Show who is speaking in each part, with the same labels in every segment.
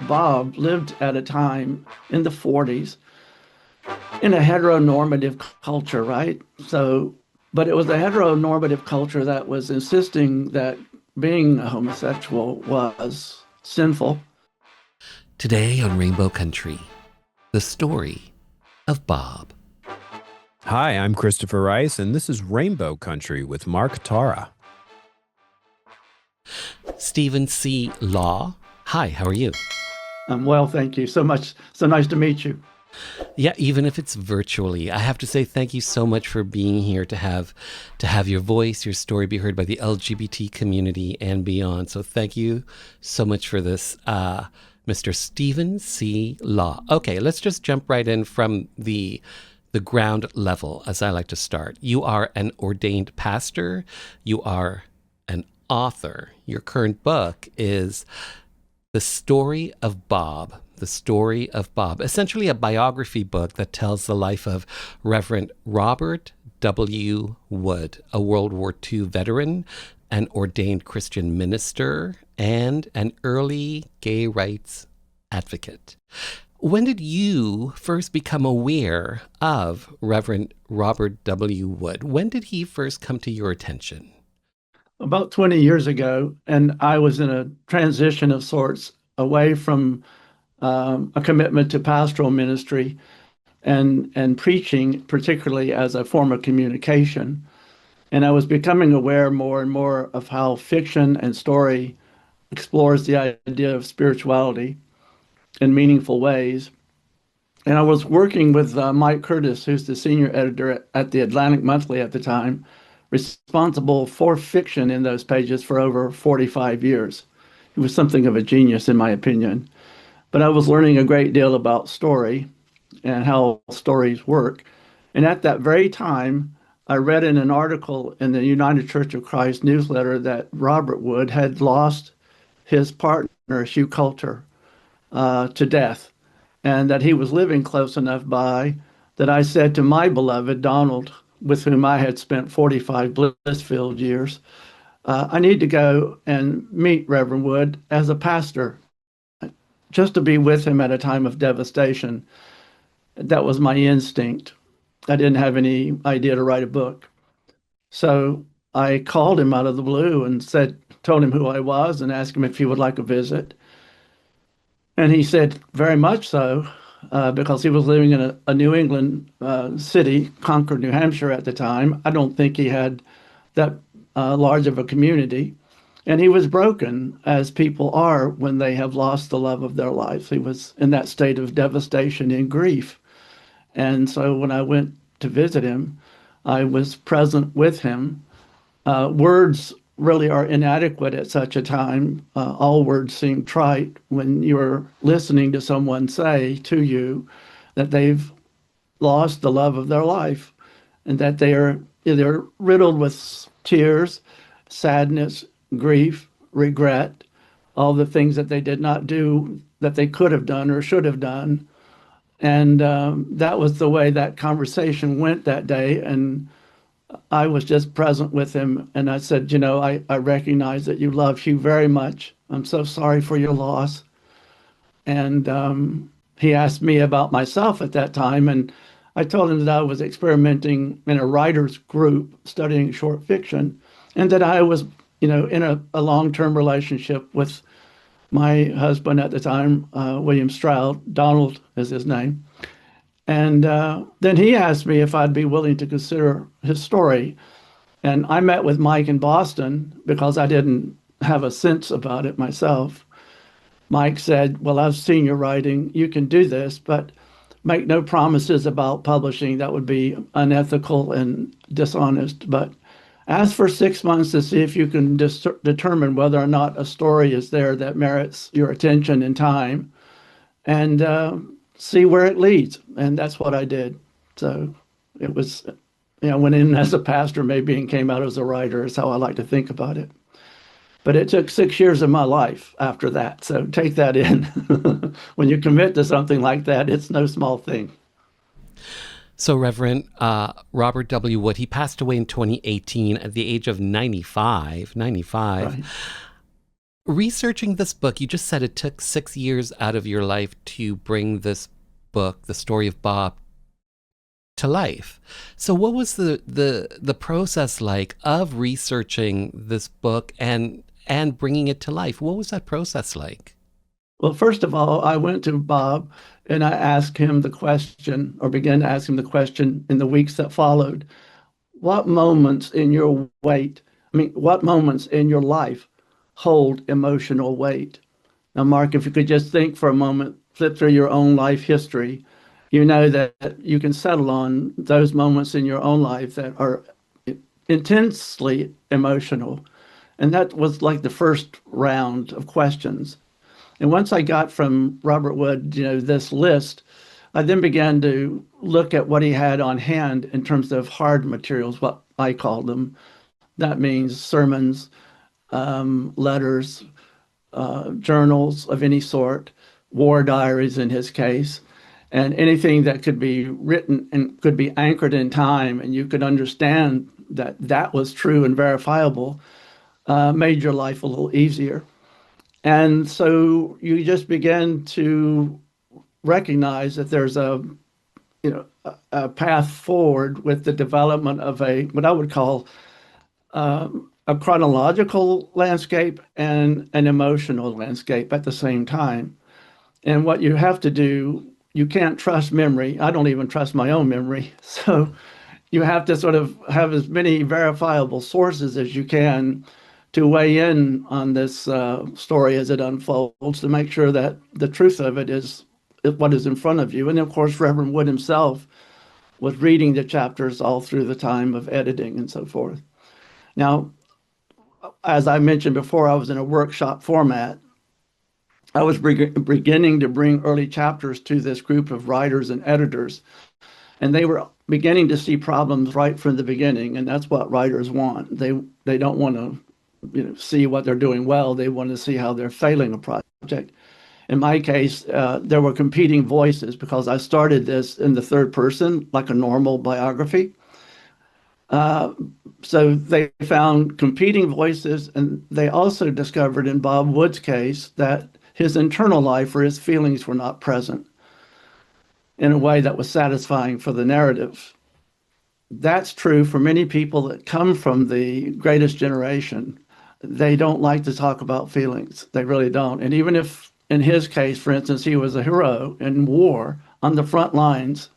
Speaker 1: Bob lived at a time in the 40s in a heteronormative culture, right? So, but it was a heteronormative culture that was insisting that being a homosexual was sinful.
Speaker 2: Today on Rainbow Country, the story of Bob.
Speaker 3: Hi, I'm Christopher Rice, and this is Rainbow Country with Mark Tara.
Speaker 2: Stephen C. Law. Hi, how are you?
Speaker 1: Well, thank you so much. So nice to meet you.
Speaker 2: Yeah, even if it's virtually, I have to say thank you so much for being here to have your voice, your story be heard by the LGBT community and beyond. So thank you so much for this, Mr. Stephen C. Law. Okay, let's just jump right in from the ground level, as I like to start. You are an ordained pastor. You are an author. Your current book is The Story of Bob. The Story of Bob, essentially a biography book that tells the life of Reverend Robert W. Wood, a World War II veteran, an ordained Christian minister, and an early gay rights advocate. When did you first become aware of Reverend Robert W. Wood? When did he first come to your attention?
Speaker 1: About 20 years ago, and I was in a transition of sorts away from a commitment to pastoral ministry and preaching, particularly as a form of communication. And I was becoming aware more and more of how fiction and story explores the idea of spirituality in meaningful ways. And I was working with Mike Curtis, who's the senior editor at the Atlantic Monthly at the time, responsible for fiction in those pages for over 45 years. He was something of a genius, in my opinion. But I was learning a great deal about story and how stories work. And at that very time, I read in an article in the United Church of Christ newsletter that Robert Wood had lost his partner, Hugh Coulter, to death, and that he was living close enough by that I said to my beloved Donald, with whom I had spent 45 bliss-filled years, I need to go and meet Reverend Wood as a pastor, just to be with him at a time of devastation. That was my instinct. I didn't have any idea to write a book. So I called him out of the blue and told him who I was and asked him if he would like a visit. And he said, very much so, because he was living in a New England city, Concord, New Hampshire at the time. I don't think he had that large of a community. And he was broken, as people are when they have lost the love of their life. He was in that state of devastation and grief. And so when I went to visit him, I was present with him. Words really are inadequate at such a time. All words seem trite when you're listening to someone say to you that they've lost the love of their life and that they are either riddled with tears, sadness, grief, regret, all the things that they did not do that they could have done or should have done. And that was the way that conversation went that day. And I was just present with him. And I said, I recognize that you love Hugh very much. I'm so sorry for your loss. And he asked me about myself at that time. And I told him that I was experimenting in a writer's group studying short fiction and that I was, in a long-term relationship with my husband at the time, William Stroud. Donald is his name. And then he asked me if I'd be willing to consider his story. And I met with Mike in Boston because I didn't have a sense about it myself. Mike said, well, I've seen your writing. You can do this, but make no promises about publishing. That would be unethical and dishonest. But ask for 6 months to see if you can determine whether or not a story is there that merits your attention and time. And see where it leads. And that's what I did. So it was, I went in as a pastor maybe and came out as a writer is how I like to think about it. But it took 6 years of my life after that. So take that in. When you commit to something like that, it's no small thing.
Speaker 2: So Reverend Robert W. Wood, he passed away in 2018 at the age of 95.
Speaker 1: Right.
Speaker 2: Researching this book, you just said it took 6 years out of your life to bring this book, The Story of Bob, to life. So what was the process like of researching this book and bringing it to life? What was that process like?
Speaker 1: Well, first of all, I went to Bob and I asked him the question, or began to ask him the question in the weeks that followed. What moments in your what moments in your life hold emotional weight? Now, Mark, if you could just think for a moment, flip through your own life history, you know that you can settle on those moments in your own life that are intensely emotional. And that was like the first round of questions. And once I got from Robert Wood, this list, I then began to look at what he had on hand in terms of hard materials, what I call them. That means sermons, letters, journals of any sort, war diaries in his case, and anything that could be written and could be anchored in time, and you could understand that that was true and verifiable, made your life a little easier. And so you just begin to recognize that there's a path forward with the development of a what I would call a chronological landscape and an emotional landscape at the same time. And what you have to do, you can't trust memory. I don't even trust my own memory. So you have to sort of have as many verifiable sources as you can to weigh in on this story as it unfolds to make sure that the truth of it is what is in front of you. And of course, Reverend Wood himself was reading the chapters all through the time of editing and so forth. Now, as I mentioned before, I was in a workshop format. I was beginning to bring early chapters to this group of writers and editors, and they were beginning to see problems right from the beginning, and that's what writers want. They don't want to see what they're doing well. They want to see how they're failing a project. In my case, there were competing voices because I started this in the third person, like a normal biography. So they found competing voices, and they also discovered in Bob Wood's case that his internal life or his feelings were not present in a way that was satisfying for the narrative. That's true for many people that come from the greatest generation. They don't like to talk about feelings. They really don't. And even if, in his case, for instance, he was a hero in war on the front lines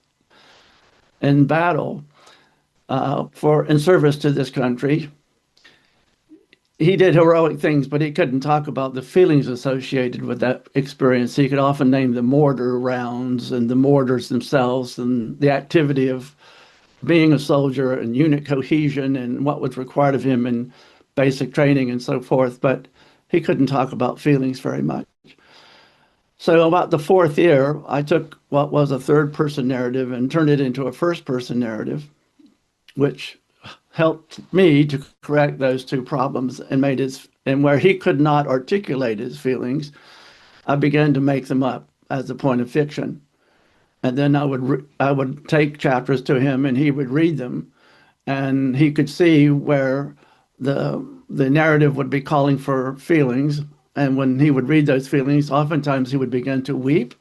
Speaker 1: in battle in service to this country, he did heroic things, but he couldn't talk about the feelings associated with that experience. He could often name the mortar rounds and the mortars themselves and the activity of being a soldier and unit cohesion and what was required of him in basic training and so forth, but he couldn't talk about feelings very much. So about the fourth year, I took what was a third person narrative and turned it into a first person narrative, which helped me to correct those two problems and where he could not articulate his feelings, I began to make them up as a point of fiction. And then I would take chapters to him and he would read them, and he could see where the narrative would be calling for feelings. And when he would read those feelings, oftentimes he would begin to weep,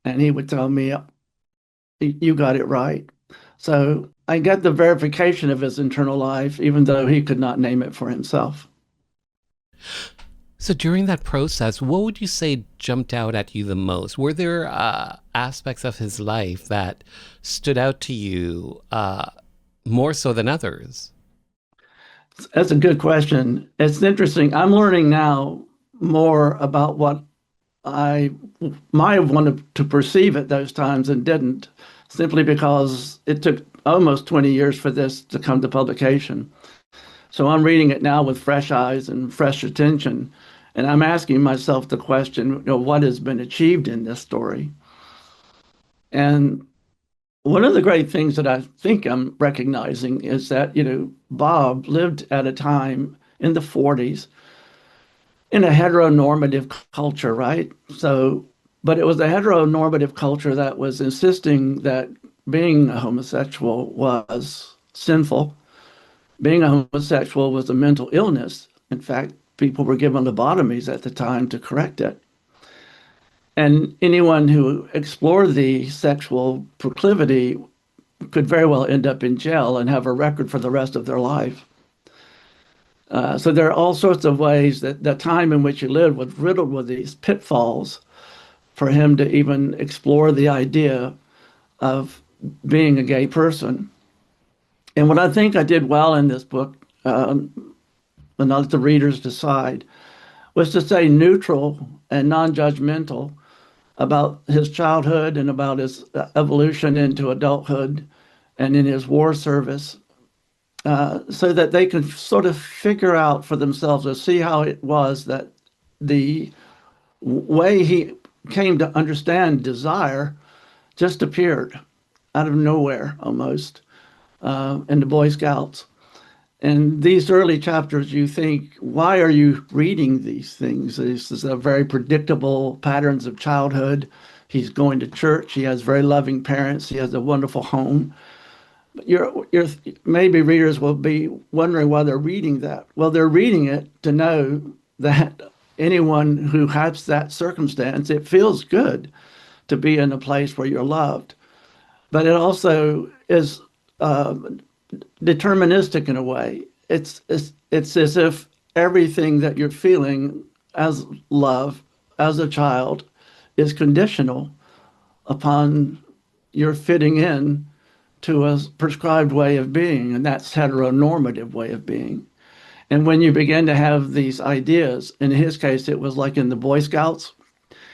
Speaker 1: and he would tell me, "You got it right." So I got the verification of his internal life, even though he could not name it for himself.
Speaker 2: So during that process, what would you say jumped out at you the most? Were there aspects of his life that stood out to you more so than others?
Speaker 1: That's a good question. It's interesting. I'm learning now more about what I might have wanted to perceive at those times and didn't, simply because it took almost 20 years for this to come to publication. So I'm reading it now with fresh eyes and fresh attention, and I'm asking myself the question, what has been achieved in this story? And one of the great things that I think I'm recognizing is that, Bob lived at a time in the 40s in a heteronormative culture, right? So, but it was a heteronormative culture that was insisting that being a homosexual was sinful. Being a homosexual was a mental illness. In fact, people were given lobotomies at the time to correct it. And anyone who explored the sexual proclivity could very well end up in jail and have a record for the rest of their life. So there are all sorts of ways that the time in which he lived was riddled with these pitfalls for him to even explore the idea of being a gay person. And what I think I did well in this book, and let the readers decide, was to stay neutral and non-judgmental about his childhood and about his evolution into adulthood and in his war service, so that they can sort of figure out for themselves or see how it was that the way he came to understand desire just appeared out of nowhere almost in the Boy Scouts. And these early chapters, you think, why are you reading these things? This is a very predictable patterns of childhood. He's going to church. He has very loving parents. He has a wonderful home. You're maybe readers will be wondering why they're reading that. Well, they're reading it to know that anyone who has that circumstance, it feels good to be in a place where you're loved. But it also is deterministic in a way. It's as if everything that you're feeling as love, as a child, is conditional upon your fitting in to a prescribed way of being, and that's heteronormative way of being. And when you begin to have these ideas, in his case, it was like in the Boy Scouts,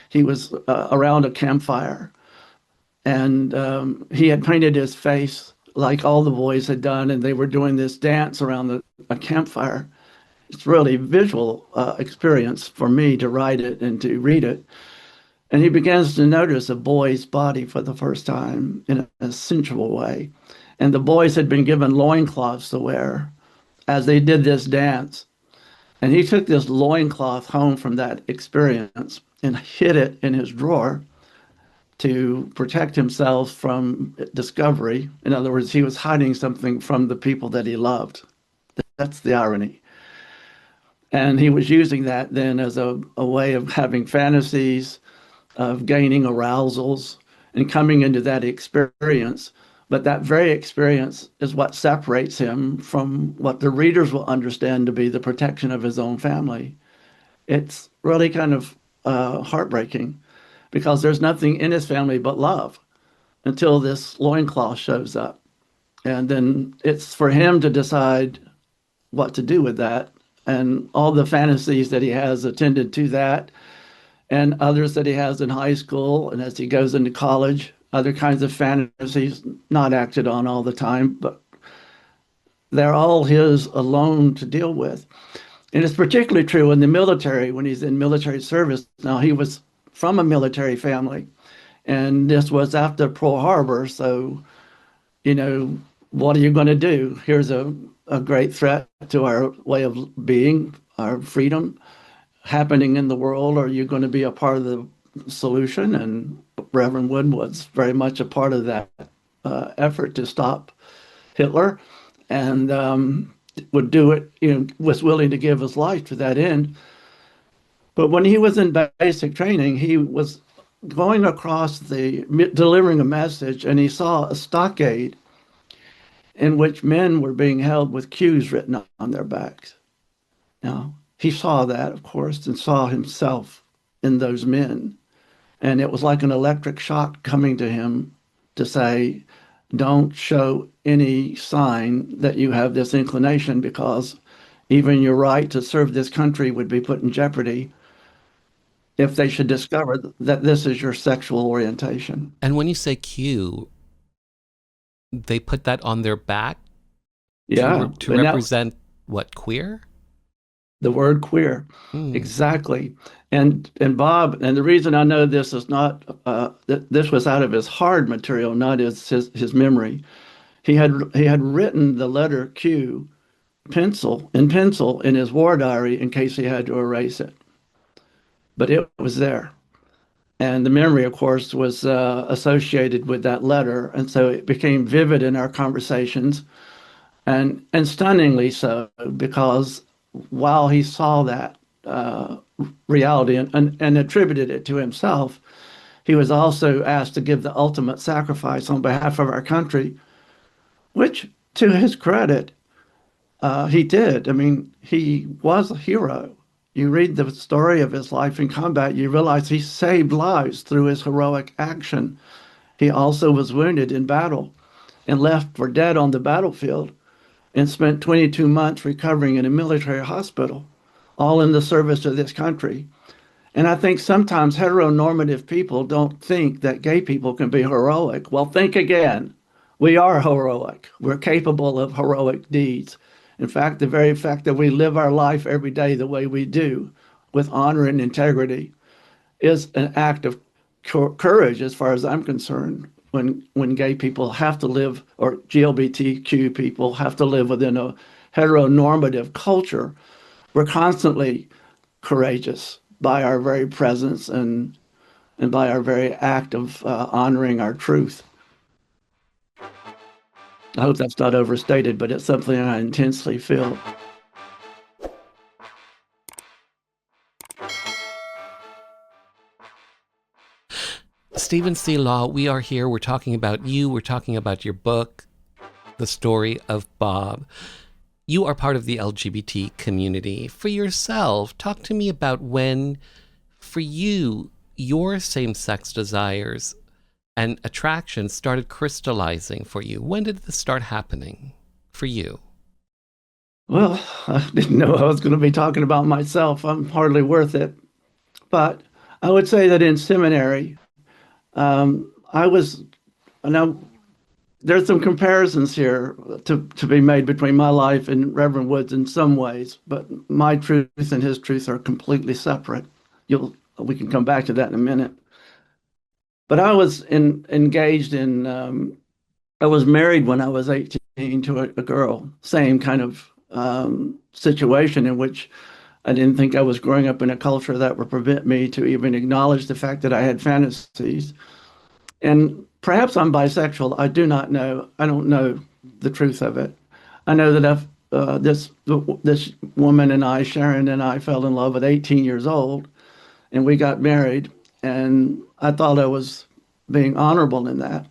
Speaker 1: he was around a campfire, and he had painted his face like all the boys had done, and they were doing this dance around a campfire. It's really visual experience for me to write it and to read it. And he begins to notice a boy's body for the first time in a sensual way. And the boys had been given loincloths to wear as they did this dance. And he took this loincloth home from that experience and hid it in his drawer to protect himself from discovery. In other words, he was hiding something from the people that he loved. That's the irony. And he was using that then as a way of having fantasies, of gaining arousals, and coming into that experience. But that very experience is what separates him from what the readers will understand to be the protection of his own family. It's really kind of heartbreaking, because there's nothing in his family but love until this loincloth shows up. And then it's for him to decide what to do with that. And all the fantasies that he has attended to that, and others that he has in high school, and as he goes into college, other kinds of fantasies not acted on all the time, but they're all his alone to deal with. And it's particularly true in the military when he's in military service. Now, he was from a military family, and this was after Pearl Harbor. So, what are you going to do? Here's a great threat to our way of being, our freedom happening in the world. Are you going to be a part of the solution? And Reverend Wood was very much a part of that effort to stop Hitler, and would do it, was willing to give his life to that end. But when he was in basic training, he was going across delivering a message, and he saw a stockade in which men were being held with Q's written on their backs. Now, he saw that, of course, and saw himself in those men. And it was like an electric shock coming to him to say, don't show any sign that you have this inclination, because even your right to serve this country would be put in jeopardy if they should discover that this is your sexual orientation.
Speaker 2: And when you say Q, they put that on their back to represent what, queer?
Speaker 1: The word queer, exactly. And Bob, and the reason I know this is not that this was out of his hard material, not his memory. He had written the letter Q pencil in his war diary in case he had to erase it, but it was there. And the memory, of course, was associated with that letter, and so it became vivid in our conversations, and stunningly so, because while he saw that, reality and attributed it to himself. He was also asked to give the ultimate sacrifice on behalf of our country, which, to his credit, he did. I mean, he was a hero. You read the story of his life in combat, you realize he saved lives through his heroic action. He also was wounded in battle and left for dead on the battlefield and spent 22 months recovering in a military hospital, all in the service of this country. And I think sometimes heteronormative people don't think that gay people can be heroic. Well, think again. We are heroic. We're capable of heroic deeds. In fact, the very fact that we live our life every day the way we do, with honor and integrity, is an act of courage, as far as I'm concerned, when gay people have to live, or GLBTQ people have to live within a heteronormative culture. We're constantly courageous by our very presence and by our very act of honoring our truth. I hope that's not overstated, but it's something I intensely feel.
Speaker 2: Stephen C. Law, we are here. We're talking about you. We're talking about your book, The Story of Bob. You are part of the LGBT community. For yourself, talk to me about when, for you, your same-sex desires and attractions started crystallizing for you. When did this start happening for you?
Speaker 1: Well, I didn't know I was going to be talking about myself. I'm hardly worth it. But I would say that in seminary, I was, now there's some comparisons here to be made between my life and Reverend Wood's in some ways, but my truth and his truth are completely separate. We can come back to that in a minute. But I was engaged in, I was married when I was 18 to a girl, same kind of situation in which I didn't think I was growing up in a culture that would prevent me to even acknowledge the fact that I had fantasies. And perhaps I'm bisexual. I do not know. I don't know the truth of it. I know that if this woman and I, Sharon and I, fell in love at 18 years old, and we got married, and I thought I was being honorable in that.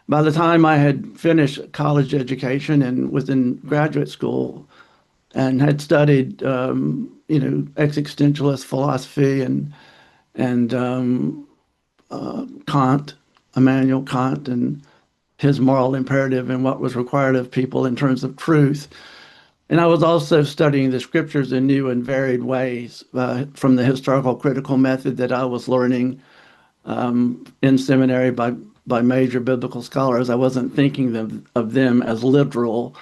Speaker 1: By the time I had finished college education and was in graduate school and had studied, existentialist philosophy and Kant, Immanuel Kant, and his moral imperative and what was required of people in terms of truth. And I was also studying the scriptures in new and varied ways from the historical critical method that I was learning in seminary by major biblical scholars. I wasn't thinking of them as literal.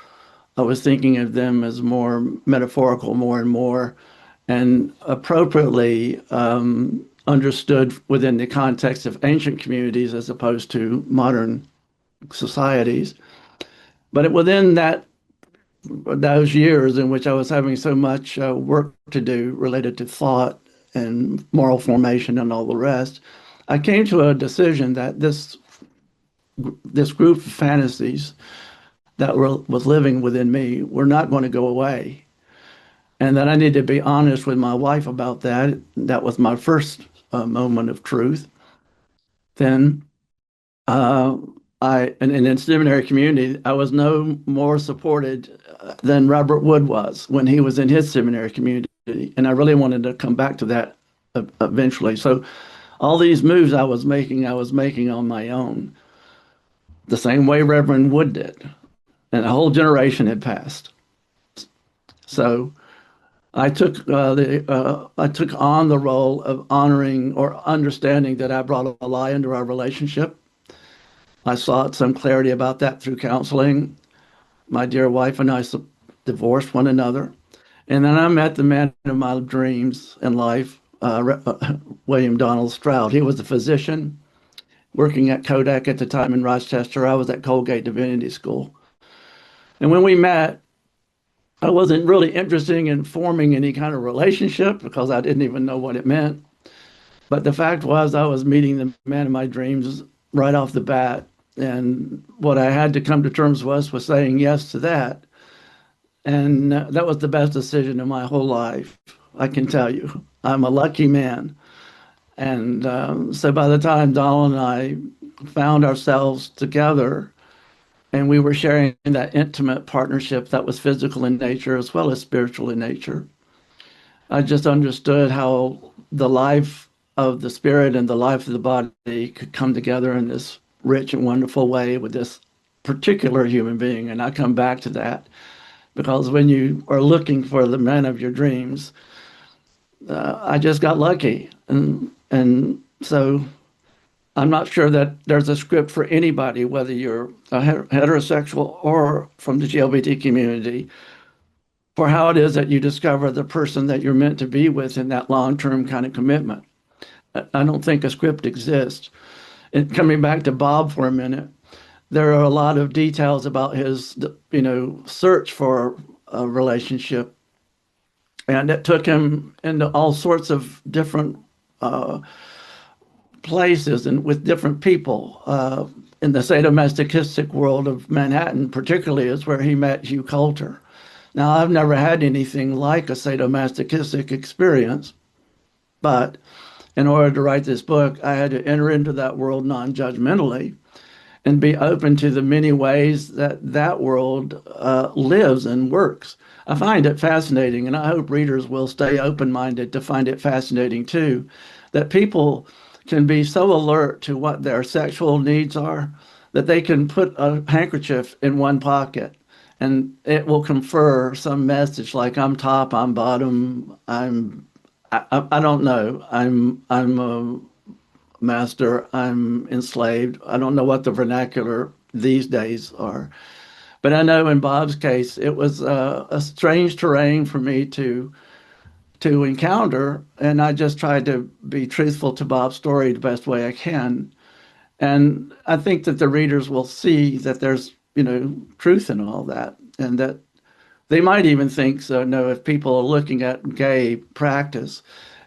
Speaker 1: I was thinking of them as more metaphorical, more and more, and appropriately understood within the context of ancient communities as opposed to modern societies. But within those years in which I was having so much work to do related to thought and moral formation and all the rest, I came to a decision that this group of fantasies that was living within me were not going to go away, and that I needed to be honest with my wife about that. That was my first moment of truth. Then and in the seminary community, I was no more supported than Robert Wood was when he was in his seminary community. And I really wanted to come back to that eventually. So all these moves I was making on my own, the same way Reverend Wood did. And a whole generation had passed. So I took on the role of honoring or understanding that I brought a lie into our relationship. I sought some clarity about that through counseling. My dear wife and I divorced one another. And then I met the man of my dreams in life, William Donald Stroud. He was a physician working at Kodak at the time in Rochester. I was at Colgate Divinity School. And when we met, I wasn't really interested in forming any kind of relationship because I didn't even know what it meant. But the fact was I was meeting the man of my dreams right off the bat. And what I had to come to terms with was saying yes to that. And that was the best decision of my whole life. I can tell you. I'm a lucky man. And so by the time Donald and I found ourselves together and we were sharing that intimate partnership that was physical in nature as well as spiritual in nature, I just understood how the life of the spirit and the life of the body could come together in this rich and wonderful way with this particular human being. And I come back to that because when you are looking for the man of your dreams, I just got lucky. And so I'm not sure that there's a script for anybody, whether you're a heterosexual or from the LGBT community, for how it is that you discover the person that you're meant to be with in that long-term kind of commitment. I don't think a script exists. And coming back to Bob for a minute, there are a lot of details about his, search for a relationship, and it took him into all sorts of different places and with different people. In the sadomasochistic world of Manhattan, particularly, is where he met Hugh Coulter. Now, I've never had anything like a sadomasochistic experience, but in order to write this book, I had to enter into that world non-judgmentally and be open to the many ways that that world lives and works. I find it fascinating, and I hope readers will stay open-minded to find it fascinating too, that people can be so alert to what their sexual needs are that they can put a handkerchief in one pocket and it will confer some message like I'm top, I'm bottom, I don't know, I'm a master, I'm enslaved. I don't know what the vernacular these days are, but I know in Bob's case it was a strange terrain for me to encounter, and I just tried to be truthful to Bob's story the best way I can. And I think that the readers will see that there's, truth in all that, and that they might even think so. No, if people are looking at gay practice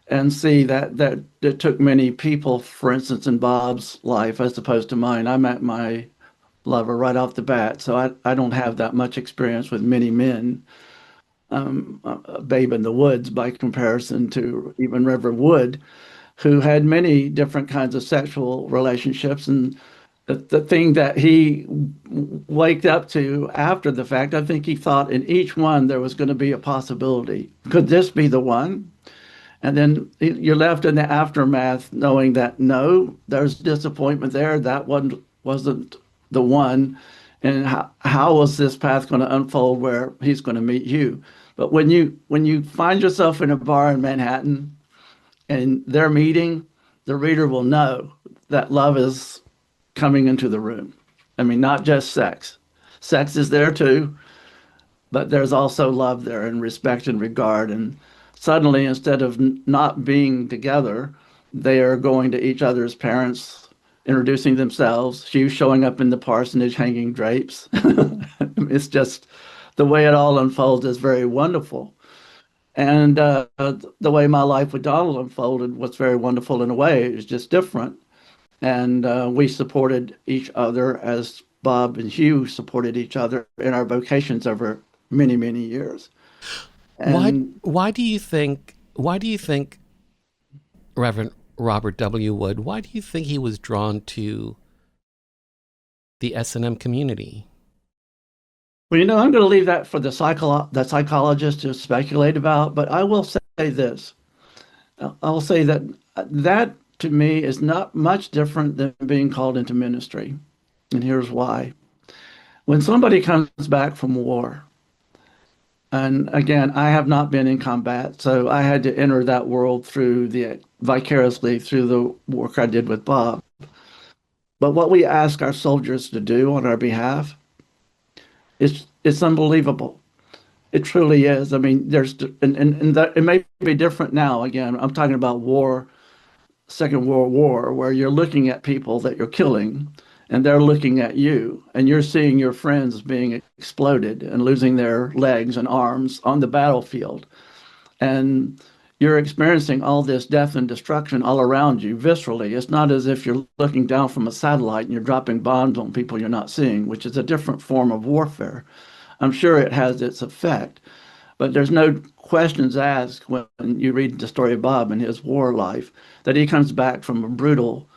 Speaker 1: and see that it took many people, for instance, in Bob's life as opposed to mine. I met my lover right off the bat, so I don't have that much experience with many men. A babe in the woods by comparison to even Reverend Wood, who had many different kinds of sexual relationships. And the thing that he waked up to after the fact, I think he thought in each one there was going to be a possibility. Could this be the one? And then you're left in the aftermath knowing that no, there's disappointment there. That wasn't the one. And how was this path going to unfold where he's going to meet you? But when you find yourself in a bar in Manhattan and they're meeting, the reader will know that love is coming into the room. I mean, not just sex. Sex is there too, but there's also love there and respect and regard. And suddenly, instead of not being together, they are going to each other's parents, introducing themselves. She showing up in the parsonage hanging drapes. It's just the way it all unfolds is very wonderful. And the way my life with Donald unfolded was very wonderful in a way. It was just different. And we supported each other as Bob and Hugh supported each other in our vocations over many, many years.
Speaker 2: Why
Speaker 1: And
Speaker 2: why do you think Reverend Robert W. Wood, why do you think he was drawn to the S&M community?
Speaker 1: well, I'm going to leave that for the psychologist to speculate about, but I will say this. I'll say that that to me is not much different than being called into ministry. And here's why. When somebody comes back from war, and again, I have not been in combat, so I had to enter that world vicariously through the work I did with Bob. But what we ask our soldiers to do on our behalf it's unbelievable. It truly is. I mean, and that it may be different now. Again, I'm talking about war, Second World War, where you're looking at people that you're killing, and they're looking at you, and you're seeing your friends being exploded and losing their legs and arms on the battlefield, and you're experiencing all this death and destruction all around you viscerally. It's not as if you're looking down from a satellite and you're dropping bombs on people you're not seeing, which is a different form of warfare. I'm sure it has its effect, but there's no questions asked when you read the story of Bob and his war life, that he comes back from a brutal,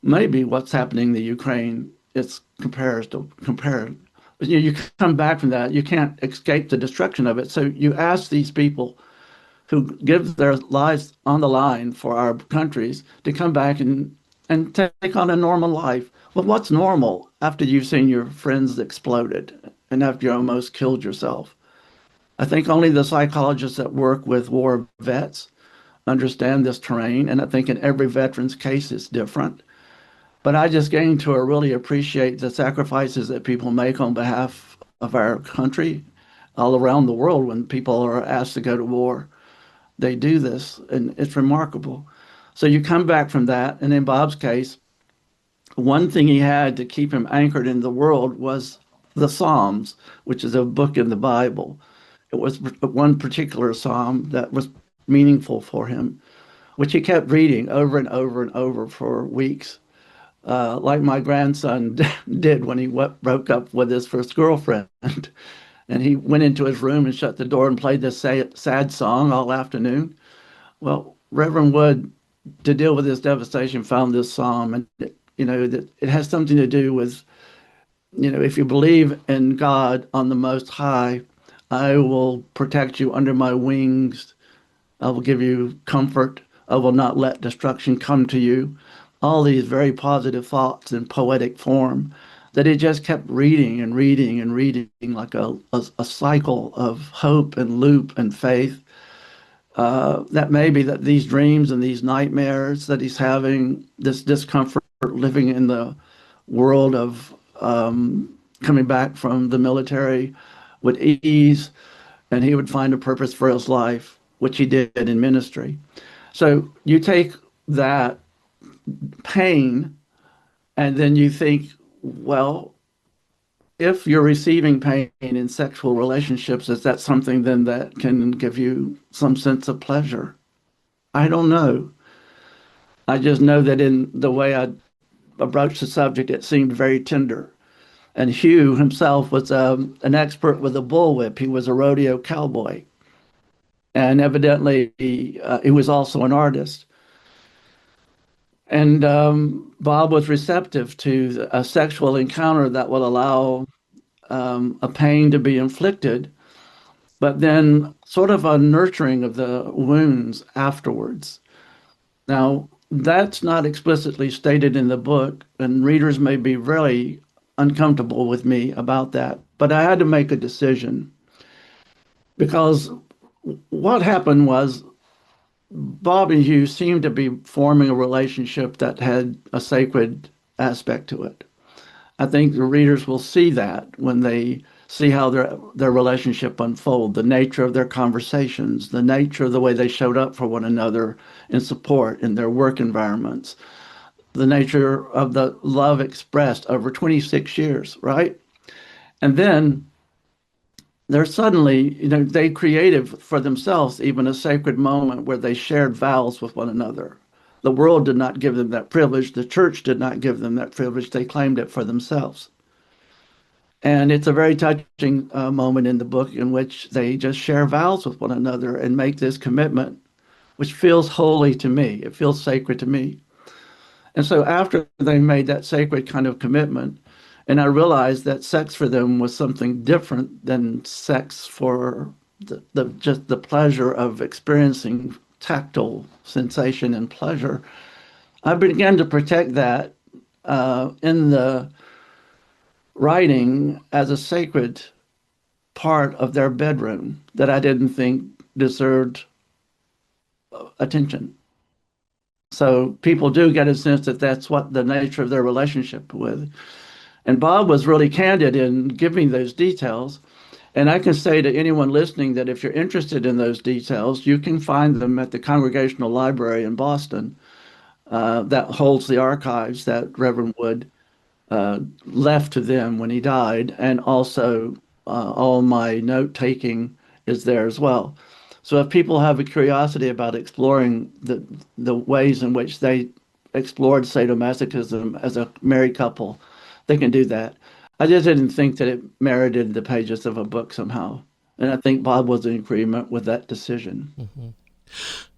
Speaker 1: maybe what's happening in the Ukraine, it's compared. But you come back from that, you can't escape the destruction of it. So you ask these people who give their lives on the line for our countries to come back and take on a normal life. Well, what's normal after you've seen your friends exploded and after you almost killed yourself? I think only the psychologists that work with war vets understand this terrain, and I think in every veteran's case it's different. But I just gained to really appreciate the sacrifices that people make on behalf of our country all around the world when people are asked to go to war. They do this, and it's remarkable. So you come back from that, and in Bob's case, one thing he had to keep him anchored in the world was the Psalms, which is a book in the Bible. It was one particular psalm that was meaningful for him, which he kept reading over and over and over for weeks, like my grandson did when he broke up with his first girlfriend. And he went into his room and shut the door and played this sad song all afternoon. Well, Reverend Wood, to deal with this devastation, found this psalm, and that it has something to do with, if you believe in God on the Most High, I will protect you under my wings. I will give you comfort. I will not let destruction come to you. All these very positive thoughts in poetic form that he just kept reading and reading and reading like a cycle of hope and loop and faith. That maybe that these dreams and these nightmares that he's having, this discomfort living in the world of coming back from the military would ease, and he would find a purpose for his life, which he did in ministry. So you take that pain and then you think, well, if you're receiving pain in sexual relationships, is that something then that can give you some sense of pleasure? I don't know. I just know that in the way I approached the subject, it seemed very tender. And Hugh himself was an expert with a bullwhip. He was a rodeo cowboy. And evidently, he was also an artist. And Bob was receptive to a sexual encounter that will allow a pain to be inflicted, but then sort of a nurturing of the wounds afterwards. Now, that's not explicitly stated in the book, and readers may be really uncomfortable with me about that, but I had to make a decision because what happened was Bob and Hugh seemed to be forming a relationship that had a sacred aspect to it. I think the readers will see that when they see how their relationship unfold, the nature of their conversations, the nature of the way they showed up for one another in support in their work environments, the nature of the love expressed over 26 years, right? And then they're suddenly, they created for themselves even a sacred moment where they shared vows with one another. The world did not give them that privilege. The church did not give them that privilege. They claimed it for themselves. And it's a very touching moment in the book in which they just share vows with one another and make this commitment, which feels holy to me. It feels sacred to me. And so after they made that sacred kind of commitment, and I realized that sex for them was something different than sex for just the pleasure of experiencing tactile sensation and pleasure. I began to protect that in the writing as a sacred part of their bedroom that I didn't think deserved attention. So people do get a sense that that's what the nature of their relationship with. And Bob was really candid in giving those details. And I can say to anyone listening that if you're interested in those details, you can find them at the Congregational Library in Boston that holds the archives that Reverend Wood left to them when he died. And also all my note taking is there as well. So if people have a curiosity about exploring the ways in which they explored sadomasochism as a married couple, they can do that. I just didn't think that it merited the pages of a book somehow. And I think Bob was in agreement with that decision.
Speaker 2: Hmm.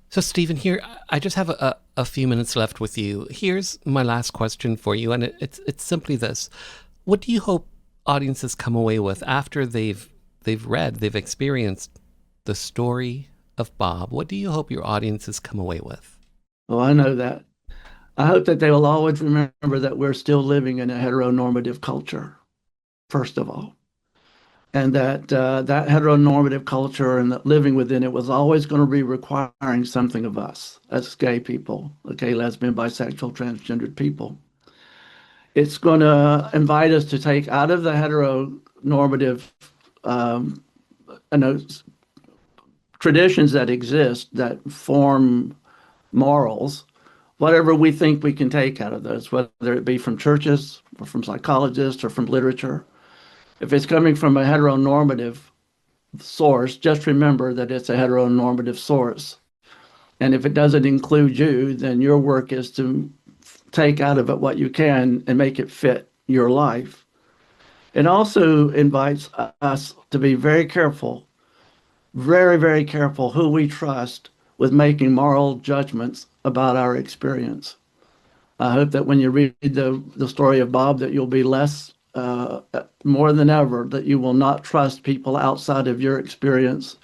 Speaker 2: So, Stephen, here, I just have a few minutes left with you. Here's my last question for you, and it's simply this. What do you hope audiences come away with after they've experienced the story of Bob? What do you hope your audiences come away with?
Speaker 1: Well, I know that. I hope that they will always remember that we're still living in a heteronormative culture, first of all, and that that heteronormative culture and that living within it was always going to be requiring something of us as gay people, gay, lesbian, bisexual, transgendered people. It's going to invite us to take out of the heteronormative um, you know, traditions that exist that form morals, whatever we think we can take out of those, whether it be from churches or from psychologists or from literature. If it's coming from a heteronormative source, just remember that it's a heteronormative source. And if it doesn't include you, then your work is to take out of it what you can and make it fit your life. It also invites us to be very careful, very, very careful who we trust with making moral judgments about our experience. I hope that when you read the story of Bob, that you'll be less, more than ever, that you will not trust people outside of your experience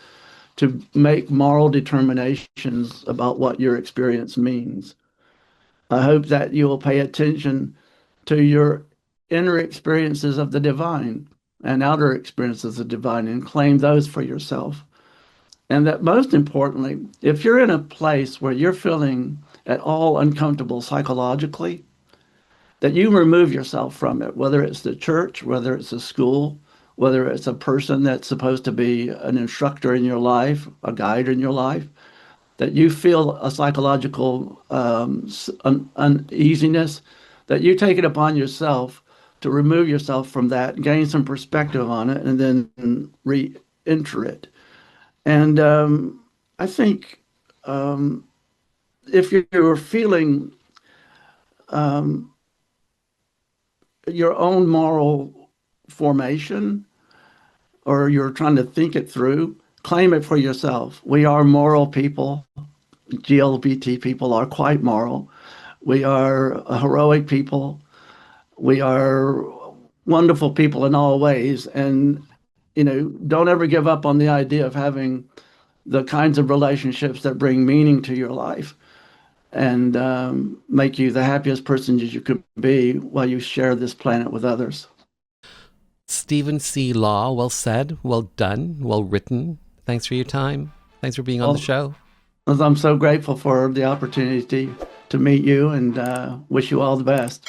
Speaker 1: to make moral determinations about what your experience means. I hope that you will pay attention to your inner experiences of the divine and outer experiences of the divine and claim those for yourself. And that most importantly, if you're in a place where you're feeling at all uncomfortable psychologically, that you remove yourself from it, whether it's the church, whether it's a school, whether it's a person that's supposed to be an instructor in your life, a guide in your life, that you feel a psychological uneasiness, that you take it upon yourself to remove yourself from that, gain some perspective on it, and then re-enter it. And I think if you're feeling your own moral formation or you're trying to think it through, claim it for yourself. We are moral people. LGBT people are quite moral. We are a heroic people. We are wonderful people in all ways. And, don't ever give up on the idea of having the kinds of relationships that bring meaning to your life and make you the happiest person that you could be while you share this planet with others.
Speaker 2: Stephen C. Law, well said, well done, well written. Thanks for your time. Thanks for being on the
Speaker 1: Well,
Speaker 2: show.
Speaker 1: I'm so grateful for the opportunity to meet you and wish you all the best.